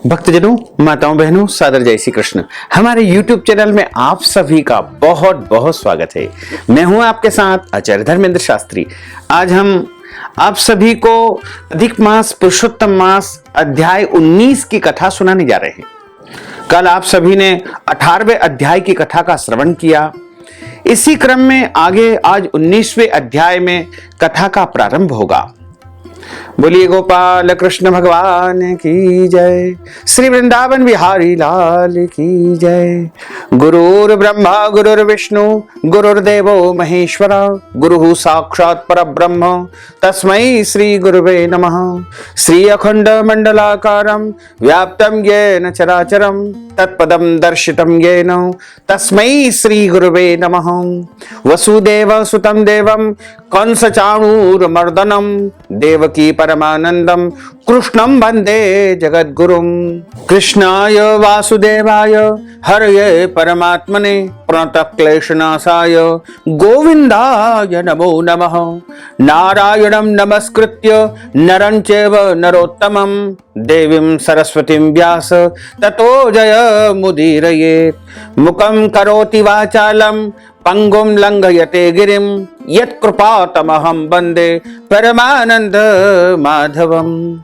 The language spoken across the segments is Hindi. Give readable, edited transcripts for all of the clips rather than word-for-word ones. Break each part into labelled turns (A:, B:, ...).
A: भक्तजनों, माताओं, बहनों, सादर जय श्री कृष्ण। हमारे YouTube चैनल में आप सभी का बहुत बहुत स्वागत है। मैं हूं आपके साथ आचार्य धर्मेंद्र शास्त्री। आज हम आप सभी को अधिक मास पुरुषोत्तम मास अध्याय 19 की कथा सुनाने जा रहे हैं। कल आप सभी ने 18वें अध्याय की कथा का श्रवण किया। इसी क्रम में आगे आज 19वें अध्याय में कथा का प्रारंभ होगा। बोलिए गोपाल कृष्ण भगवान की जय, श्री वृंदावन बिहारी लाल की जय। गुरुर् ब्रह्मा गुरुर्विष्णु गुरुर्देवो महेश्वरा, गुरुः साक्षात् परब्रह्म तस्मै श्री गुरुवे नमः। श्री अखंड मंडलाकारं व्याप्तं येन चराचरं तत्पदं दर्शितं येन तस्मै श्री गुरुवे नमः। वसुदेव सुतं देवं कंस चाणूरमर्दनं देवकी परमानंदं कृष्णं वंदे जगद्गुरुं। कृष्णाय वासुदेवाय हरये परमात्मने प्रणतक्लेशनाशाय गोविंदाय नमो नमः। नारायणं नमस्कृत्य नरं चैव नरोत्तमं देवीं सरस्वतीं व्यास ततो जयमुदीरयेत्। मुखं करोति वाचालं पंगुं लंघयते गिरिं यत्कृपातमहं वन्दे परमानंद माधवम्।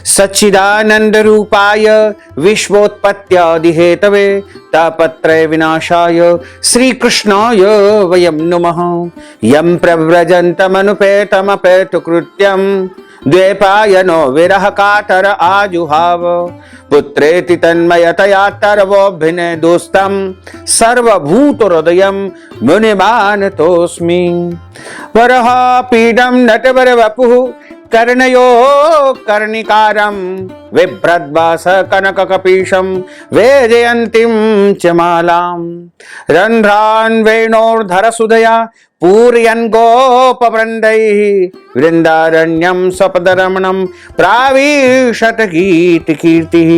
A: सच्चिदानंद रूपाय विश्वोत्पत्त्यादिहेतवे तापत्रय विनाशाय श्रीकृष्णाय वयं नुमः। यं प्रव्रजन्तमनुपेतमपेतकृत्यं द्वैपायनो विरह कातर आजुहाव। पुत्रेति तन्मयतया तर्वोऽभिनय दोस्तं सर्वभूत हृदयं मुनिमानतोऽस्मि। वरः पीडं नटवर वपुः कर्णयो कर्णिकारं बिभ्रद्वास कनककपीशं वैजयन्तीं च मालां। रन्ध्रान् वेणोर्धरसुधया पूरयन् गोपवृन्दैः वृन्दारण्यं सपदरमणं प्राविशत गीतकीर्तिः।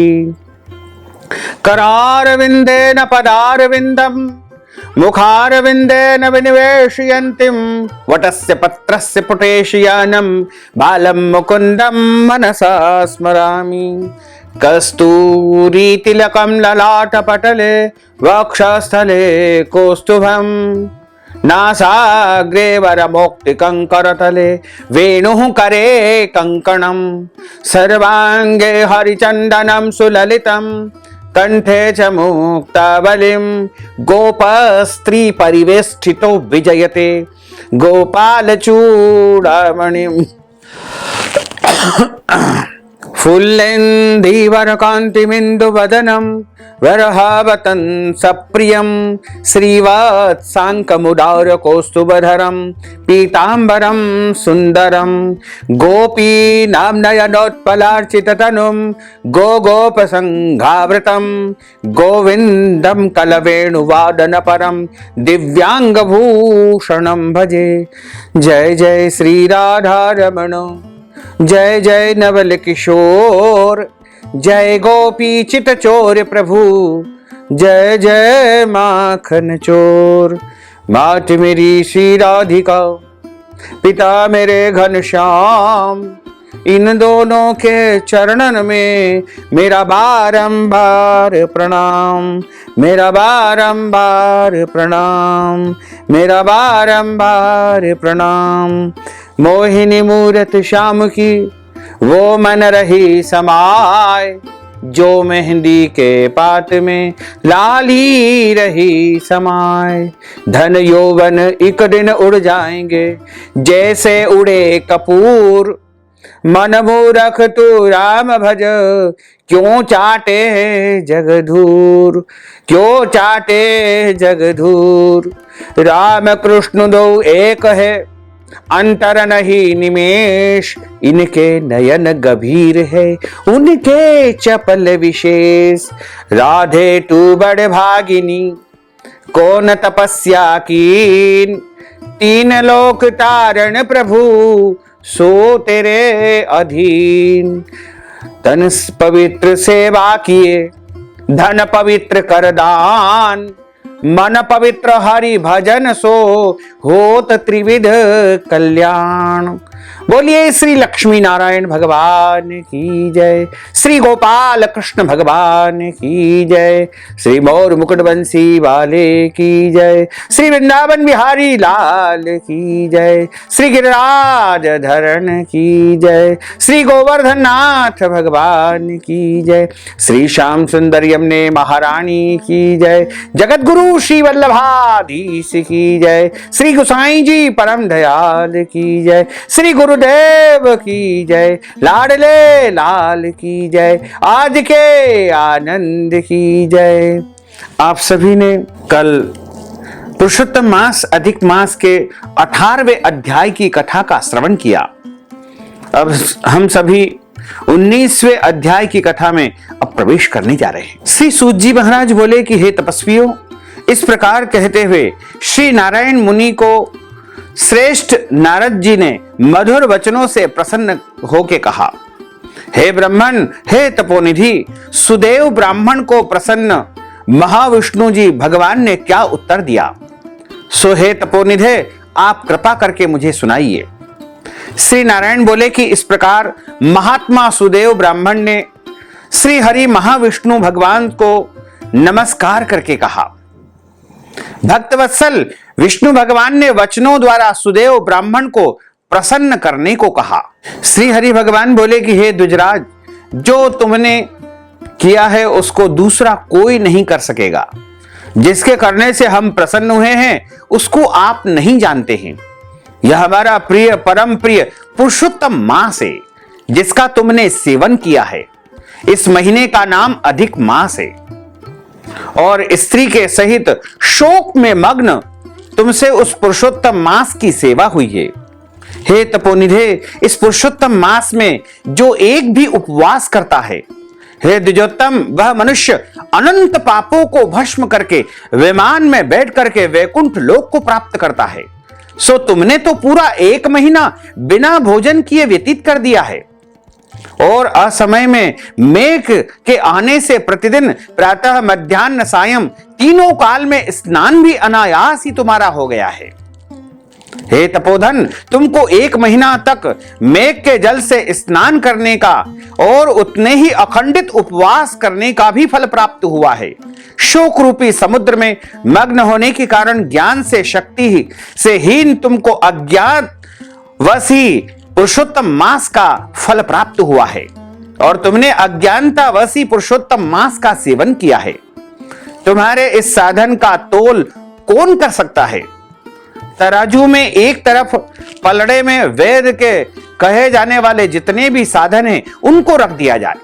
A: करारविन्देन पदारविन्दं मुखारविन्देन विनिवेशयन्तीं वटस्य पत्रस्य पुटेशयानं बालं मुकुन्दं मनसा स्मरामि। कस्तूरीतिलकं ललाटपटले वक्षस्थले कौस्तुभं नासाग्रे वरमौक्तिकं करतले वेणुः करे कङ्कणं। सर्वाङ्गे हरिचन्दनं सुललितं कंठे च मुक्तावलिं गोपस्त्री परिवेष्टितो विजयते गोपालचूडामणिं। फुल्लेन्दीवरकान्तिमिन्दुवदनं वरहावतं सप्रियं श्रीवत्साङ्कमुदारकौस्तुभधरं पीताम्बरं सुन्दरं। गोपीनाम्नयनोत्पलार्चिततनुं गोगोपसङ्घावृतं गोविन्दं कलवेणुवादनपरं दिव्याङ्गभूषणं भजे। जय जय श्रीराधारमण, जय जय नवल किशोर, जय गोपी चित चोर प्रभु, जय जय माखन चोर। मात मेरी श्री राधिका, पिता मेरे घनश्याम, इन दोनों के चरणन में मेरा बारंबार प्रणाम, मेरा बारंबार प्रणाम, मेरा बारंबार प्रणाम। मोहिनी मूरत श्याम की वो मन रही समाय, जो मेहंदी के पात में लाली रही समाय। धन यौवन एक दिन उड़ जाएंगे जैसे उड़े कपूर, मन मूरख तू राम भज क्यों चाटे जगधूर, क्यों चाटे जगधूर। राम कृष्ण दो एक है अंतर नहीं निमेश, इनके नयन गंभीर है उनके चपल विशेष। राधे तू बड़ भागिनी कौन तपस्या कीन, तीन लोक तारण प्रभु सो तेरे अधीन। तन पवित्र सेवा किए धन पवित्र कर दान, मन पवित्र हरि भजन सो होत त्रिविध कल्याण। बोलिए श्री लक्ष्मी नारायण भगवान की जय, श्री गोपाल कृष्ण भगवान की जय, श्री मौर मुकुट बंसी वाले की जय, श्री वृंदावन बिहारी लाल की जय, श्री गिरिराज धरण की जय, श्री गोवर्धन नाथ भगवान की जय, श्री श्याम सुंदर यमुने महारानी की जय, जगत गुरु श्री वल्लभाधीश की जय, श्री गोसाई जी परम दयाल की जय, श्री गुरुदेव की जय, लाडले लाल की जय, आज के आनंद की जय। आप सभी ने कल पुरुषोत्तम मास अधिक मास के 18वें अध्याय की कथा का श्रवण किया। अब हम सभी 19वें अध्याय की कथा में अब प्रवेश करने जा रहे हैं। श्री सूत जी महाराज बोले कि हे तपस्वियों, इस प्रकार कहते हुए श्री नारायण मुनि को श्रेष्ठ नारद जी ने मधुर वचनों से प्रसन्न होके कहा, हे ब्राह्मण, हे तपोनिधि, सुदेव ब्राह्मण को प्रसन्न महाविष्णु जी भगवान ने क्या उत्तर दिया, सो हे तपोनिधे आप कृपा करके मुझे सुनाइए। श्री नारायण बोले कि इस प्रकार महात्मा सुदेव ब्राह्मण ने श्री हरि महाविष्णु भगवान को नमस्कार करके कहा, भक्तवत्सल विष्णु भगवान ने वचनों द्वारा सुदेव ब्राह्मण को प्रसन्न करने को कहा। श्री हरि भगवान बोले कि हे द्विजराज, जो तुमने किया है उसको दूसरा कोई नहीं कर सकेगा। जिसके करने से हम प्रसन्न हुए हैं उसको आप नहीं जानते हैं। यह हमारा प्रिय परम प्रिय पुरुषोत्तम मास है जिसका तुमने सेवन किया है। इस महीने का नाम अधिक मास है और स्त्री के सहित शोक में मग्न तुमसे उस पुरुषोत्तम मास की सेवा हुई है। हे तपोनिधे, इस पुरुषोत्तम मास में जो एक भी उपवास करता है, हे द्विजोत्तम, वह मनुष्य अनंत पापों को भस्म करके विमान में बैठ करके वैकुंठ लोक को प्राप्त करता है। सो तुमने तो पूरा 1 महीना बिना भोजन किए व्यतीत कर दिया है और असमय में मेघ के आने से प्रतिदिन प्रातः मध्याह्न सायं तीनों काल में स्नान भी अनायास ही तुम्हारा हो गया है। हे तपोधन, तुमको 1 महीना तक मेघ के जल से स्नान करने का और उतने ही अखंडित उपवास करने का भी फल प्राप्त हुआ है। शोक रूपी समुद्र में मग्न होने के कारण ज्ञान से शक्ति से हीन तुमको अज्ञात वसी पुरुषोत्तम मास का फल प्राप्त हुआ है और तुमने अज्ञानता वसी पुरुषोत्तम मास का सेवन किया है। तुम्हारे इस साधन का तोल कौन कर सकता है? तराजू में एक तरफ पलड़े में वेद के कहे जाने वाले जितने भी साधन हैं उनको रख दिया जाए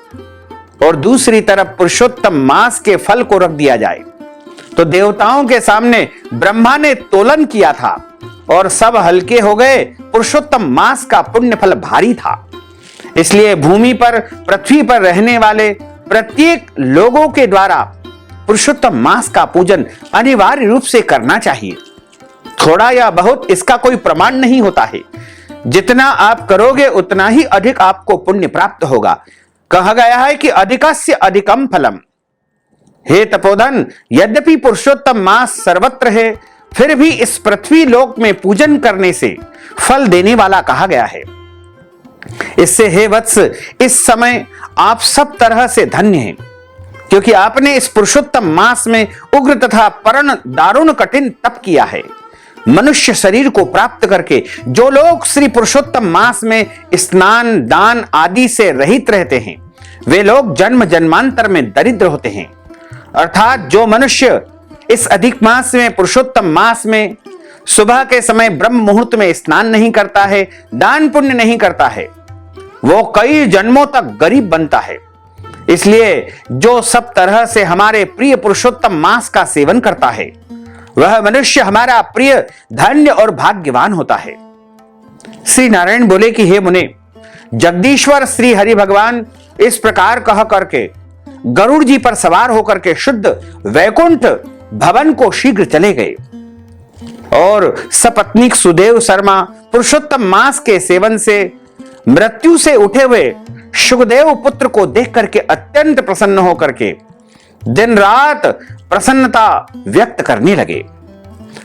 A: और दूसरी तरफ पुरुषोत्तम मास के फल को रख दिया जाए तो देवताओं के सामने ब्रह्मा ने तोलन किया था और सब हल्के हो गए। पुरुषोत्तम मास का पुण्य फल भारी था, इसलिए भूमि पर पृथ्वी पर रहने वाले प्रत्येक लोगों के द्वारा पुरुषोत्तम मास का पूजन अनिवार्य रूप से करना चाहिए। थोड़ा या बहुत इसका कोई प्रमाण नहीं होता है। जितना आप करोगे उतना ही अधिक आपको पुण्य प्राप्त होगा। कहा गया है कि अधिकस्य अधिकम फलम। हे तपोधन, यद्यपि पुरुषोत्तम मास सर्वत्र है, फिर भी इस पृथ्वी लोक में पूजन करने से फल देने वाला कहा गया है। इससे हे वत्स, इस समय आप सब तरह से धन्य हैं क्योंकि आपने इस पुरुषोत्तम मास में उग्र तथा परम दारुण कठिन तप किया है। मनुष्य शरीर को प्राप्त करके जो लोग श्री पुरुषोत्तम मास में स्नान दान आदि से रहित रहते हैं वे लोग जन्म जन्मांतर में दरिद्र होते हैं। अर्थात जो मनुष्य इस अधिक मास में पुरुषोत्तम मास में सुबह के समय ब्रह्म मुहूर्त में स्नान नहीं करता है, दान पुण्य नहीं करता है, वो कई जन्मों तक गरीब बनता है। इसलिए जो सब तरह से हमारे प्रिय पुरुषोत्तम मास का सेवन करता है वह मनुष्य हमारा प्रिय धन्य और भाग्यवान होता है। श्री नारायण बोले कि हे मुने, जगदीश्वर श्री हरि भगवान इस प्रकार कह करके गरुड़ जी पर सवार होकर के शुद्ध वैकुंठ भवन को शीघ्र चले गए और सपत्नीक सुदेव शर्मा पुरुषोत्तम मास के सेवन से मृत्यु से उठे हुए सुखदेव पुत्र को देख करके अत्यंत प्रसन्न होकर के दिन रात प्रसन्नता व्यक्त करने लगे।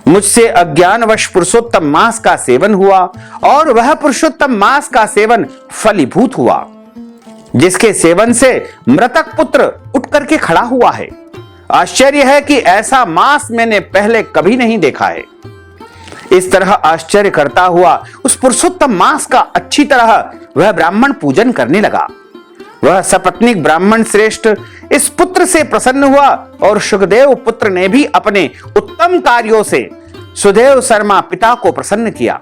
A: मुझसे अज्ञानवश पुरुषोत्तम मांस का सेवन हुआ और वह पुरुषोत्तम मांस का सेवन फलीभूत हुआ, जिसके सेवन से मृतक पुत्र उठ करके खड़ा हुआ है। आश्चर्य है कि ऐसा मांस मैंने पहले कभी नहीं देखा है। इस तरह आश्चर्य करता हुआ उस पुरुषोत्तम मांस का अच्छी तरह वह ब्राह्मण पूजन करने लगा। वह सपत्नीक ब्राह्मण श्रेष्ठ इस पुत्र से प्रसन्न हुआ और सुखदेव पुत्र ने भी अपने उत्तम कार्यों से सुदेव शर्मा पिता को प्रसन्न किया।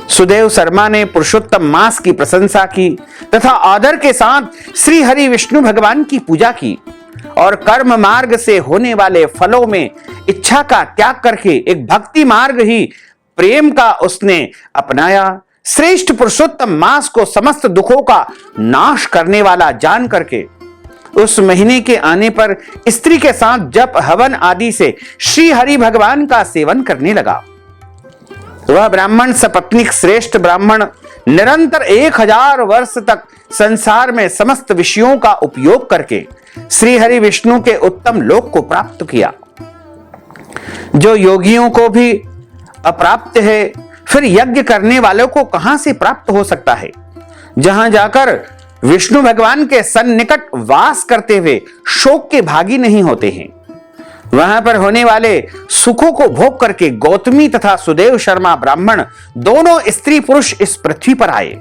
A: सुदेव शर्मा ने पुरुषोत्तम मांस की प्रशंसा की तथा आदर के साथ श्री हरि विष्णु भगवान की पूजा की और कर्म मार्ग से होने वाले फलों में इच्छा का त्याग करके एक भक्ति मार्ग ही प्रेम का उसने अपनाया। श्रेष्ठ पुरुषोत्तम मास को समस्त दुखों का नाश करने वाला जान करके उस महीने के आने पर स्त्री के साथ जप हवन आदि से श्री हरि भगवान का सेवन करने लगा। वह ब्राह्मण सपत्नीक श्रेष्ठ ब्राह्मण निरंतर 1000 वर्ष तक संसार में समस्त विषयों का उपयोग करके श्री हरि विष्णु के उत्तम लोक को प्राप्त किया, जो योगियों को भी अप्राप्त है। फिर यज्ञ करने वालों को कहां से प्राप्त हो सकता है? जहां जाकर विष्णु भगवान के सन्निकट वास करते हुए शोक के भागी नहीं होते हैं, वहां पर होने वाले सुखों को भोग करके गौतमी तथा सुदेव शर्मा ब्राह्मण दोनों स्त्री पुरुष इस पृथ्वी पर आए।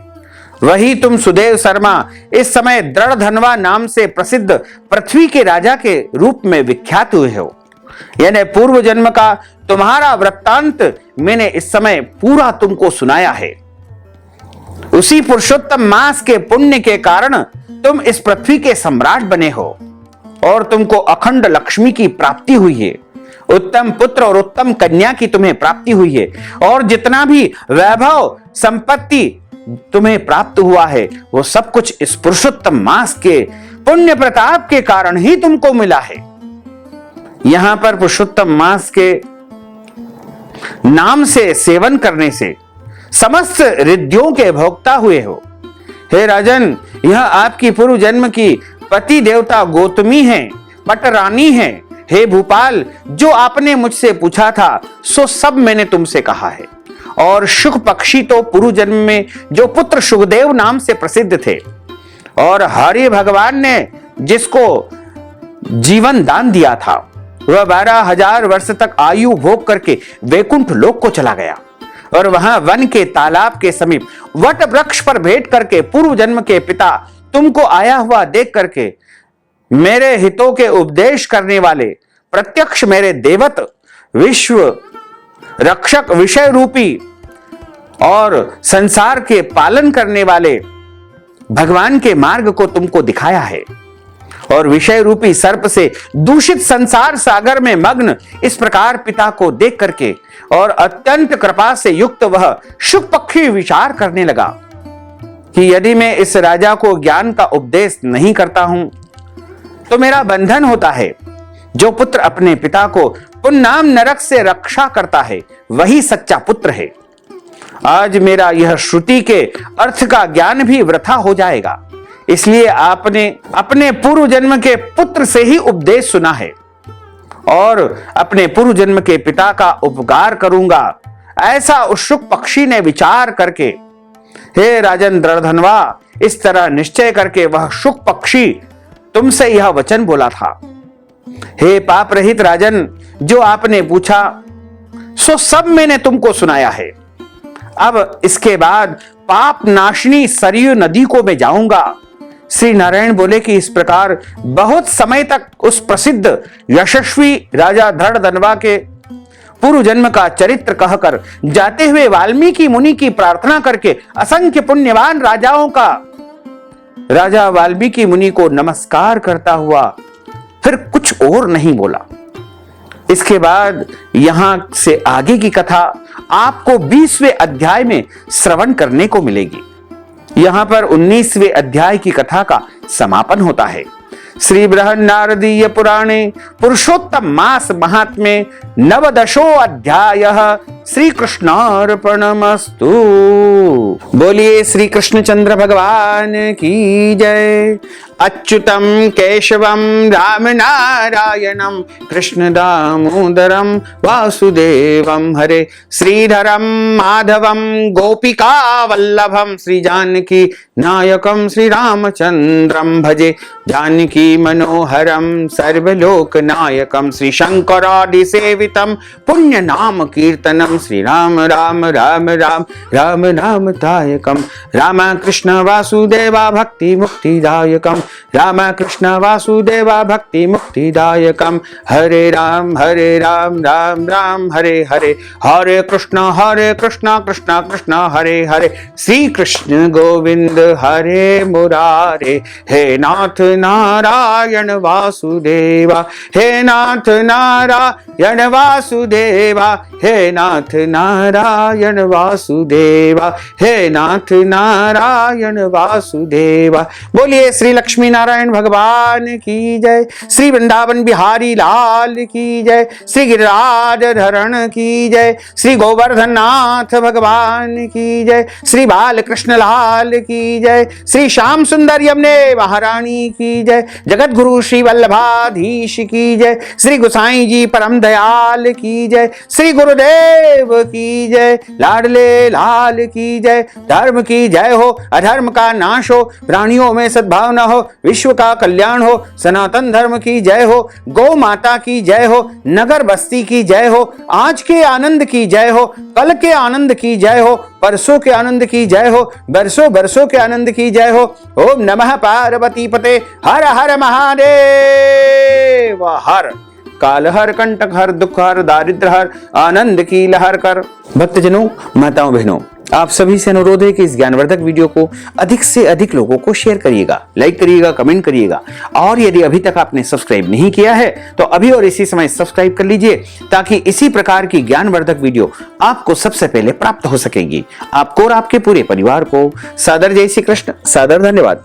A: वही तुम सुदेव शर्मा इस समय दृढ़धनवा नाम से प्रसिद्ध पृथ्वी के राजा के रूप में विख्यात हुए हो। यानी पूर्व जन्म का तुम्हारा वृत्तांत मैंने इस समय पूरा तुमको सुनाया है। उसी पुरुषोत्तम मास के पुण्य के कारण तुम इस पृथ्वी के सम्राट बने हो और तुमको अखंड लक्ष्मी की प्राप्ति हुई है, उत्तम पुत्र और उत्तम कन्या की तुम्हें प्राप्ति हुई है और जितना भी वैभव संपत्ति तुम्हें प्राप्त हुआ है वो सब कुछ इस पुरुषोत्तम मास के पुण्य प्रताप के कारण ही तुमको मिला है। यहां पर पुरुषोत्तम मास के नाम से सेवन करने से समस्त रिद्धियों के भोक्ता हुए हो। हे राजन, यह आपकी पूर्व जन्म की पति देवता गौतमी है, पटरानी है। हे भूपाल, जो आपने मुझसे पूछा था सो सब मैंने तुमसे कहा है। और शुक पक्षी तो पूर्व जन्म में जो पुत्र सुखदेव नाम से प्रसिद्ध थे और हरि भगवान ने जिसको जीवन दान दिया था, वह 12,000 वर्ष तक आयु भोग करके वैकुंठ लोक को चला गया और वहां वन के तालाब के समीप वट वृक्ष पर बैठ करके पूर्व जन्म के पिता तुमको आया हुआ देख करके मेरे हितों के उपदेश करने वाले प्रत्यक्ष मेरे देवत विश्व रक्षक विषय रूपी और संसार के पालन करने वाले भगवान के मार्ग को तुमको दिखाया है और विषय रूपी सर्प से दूषित संसार सागर में मग्न इस प्रकार पिता को देख करके और अत्यंत कृपा से युक्त वह शुक पक्षी विचार करने लगा कि यदि मैं इस राजा को ज्ञान का उपदेश नहीं करता हूं तो मेरा बंधन होता है। जो पुत्र अपने पिता को पुन्नाम नरक से रक्षा करता है वही सच्चा पुत्र है। आज मेरा यह श्रुति के अर्थ का ज्ञान भी वृथा हो जाएगा, इसलिए आपने अपने पूर्व जन्म के पुत्र से ही उपदेश सुना है और अपने पूर्व जन्म के पिता का उपकार करूंगा, ऐसा उस शुक पक्षी ने विचार करके हे राजन दृढ़धनवा इस तरह निश्चय करके वह शुक पक्षी तुमसे यह वचन बोला था। हे पाप रहित राजन, जो आपने पूछा सो सब मैंने तुमको सुनाया है। अब इसके बाद पाप नाशनी सरयू नदी को मैं जाऊंगा। श्री नारायण बोले कि इस प्रकार बहुत समय तक उस प्रसिद्ध यशस्वी राजा धृढ़धनवा के पूर्व जन्म का चरित्र कहकर जाते हुए वाल्मीकि मुनि की प्रार्थना करके असंख्य पुण्यवान राजाओं का राजा वाल्मीकि मुनि को नमस्कार करता हुआ फिर कुछ और नहीं बोला। इसके बाद यहां से आगे की कथा आपको 20वें अध्याय में श्रवण करने को मिलेगी। यहां पर 19वें अध्याय की कथा का समापन होता है। श्री बृहन्नारदीय पुराणे पुरुषोत्तम मास महात्म्ये नवदशो अध्यायः। श्री कृष्णार्पणमस्तु। बोलिए श्री कृष्णचंद्र भगवान की जय। अच्युतम केशवम राम नारायणम कृष्ण दामोदरम वासुदेवम हरे, श्रीधरम माधवम गोपिका वल्लभम श्री जानकी नायकम श्री रामचंद्रम भजे, जानकी मनोहरम सर्वलोक नायकम श्री शंकरादि सेवितम पुण्य नाम कीर्तनम श्री राम राम राम राम राम नाम दायकम, राम कृष्ण वासुदेवा भक्ति मुक्तिदायकम, राम कृष्ण वासुदेवा भक्ति मुक्तिदायकम, हरे राम राम राम हरे हरे, हरे कृष्ण कृष्ण कृष्ण हरे हरे, श्री कृष्ण गोविंद हरे मुरारे, हे नाथ नारायण वासुदेवा, हे नाथ नारायण वासुदेवा, हे नाथ नारायण वासुदेवा, हे नाथ नारायण वासुदेवा। बोलिए श्री लक्ष्मी नारायण भगवान की जय, श्री वृंदावन बिहारी लाल की जय, श्री गिरिराज धरण की जय, श्री गोवर्धन नाथ भगवान की जय, श्री बालकृष्ण लाल की जय, श्री श्याम सुंदर यमुने महारानी की जय, जगत गुरु श्री वल्लभाधीश की जय, श्री गोसाई जी परम दयाल की जय, श्री गुरुदेव की जय, लाडले लाल की जय। धर्म की जय हो, अधर्म का नाश हो, प्राणियों में सद्भावना हो, विश्व का कल्याण हो, सनातन धर्म की जय हो, गौ माता की जय हो, नगर बस्ती की जय हो, आज के आनंद की जय हो, कल के आनंद की जय हो, परसों के आनंद की जय हो, बरसों बरसों के आनंद की जय हो। ओम नमः पार्वती पते, हर हर महादेव हर, काल हर कंटक हर, दुख हर, दारिद्र हर, आनंद की लहर कर। भक्तजनों, माताओं बहनों, आप सभी से अनुरोध है कि इस ज्ञानवर्धक वीडियो को अधिक से अधिक लोगों को शेयर करिएगा, लाइक करिएगा, कमेंट करिएगा, और यदि अभी तक आपने सब्सक्राइब नहीं किया है तो अभी और इसी समय सब्सक्राइब कर लीजिए, ताकि इसी प्रकार की ज्ञानवर्धक वीडियो आपको सबसे पहले प्राप्त हो सकेगी। आपको और आपके पूरे परिवार को सादर जय श्री कृष्ण, सादर धन्यवाद।